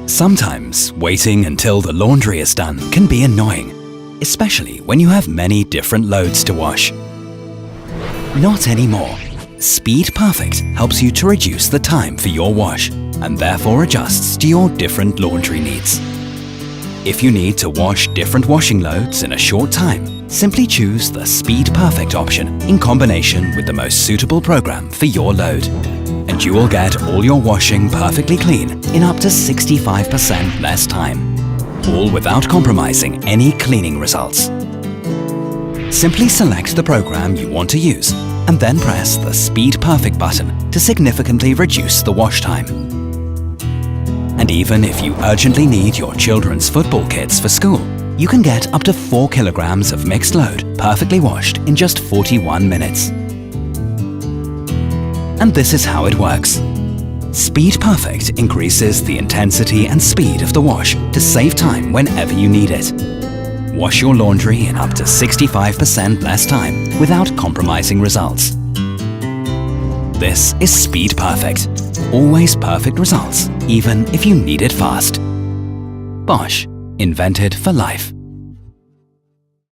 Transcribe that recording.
Sometimes waiting until the laundry is done can be annoying, especially when you have many different loads to wash. Not anymore. SpeedPerfect helps you to reduce the time for your wash and therefore adjusts to your different laundry needs. If you need to wash different washing loads in a short time, simply choose the SpeedPerfect option in combination with the most suitable program for your load, and you will get all your washing perfectly clean in up to 65% less time, all without compromising any cleaning results. Simply select the program you want to use and then press the SpeedPerfect button to significantly reduce the wash time. And even if you urgently need your children's football kits for school, you can get up to 4 kilograms of mixed load perfectly washed in just 41 minutes. And this is how it works. SpeedPerfect increases the intensity and speed of the wash to save time whenever you need it. Wash your laundry in up to 65% less time without compromising results. This is SpeedPerfect. Always perfect results, even if you need it fast. Bosch, invented for life.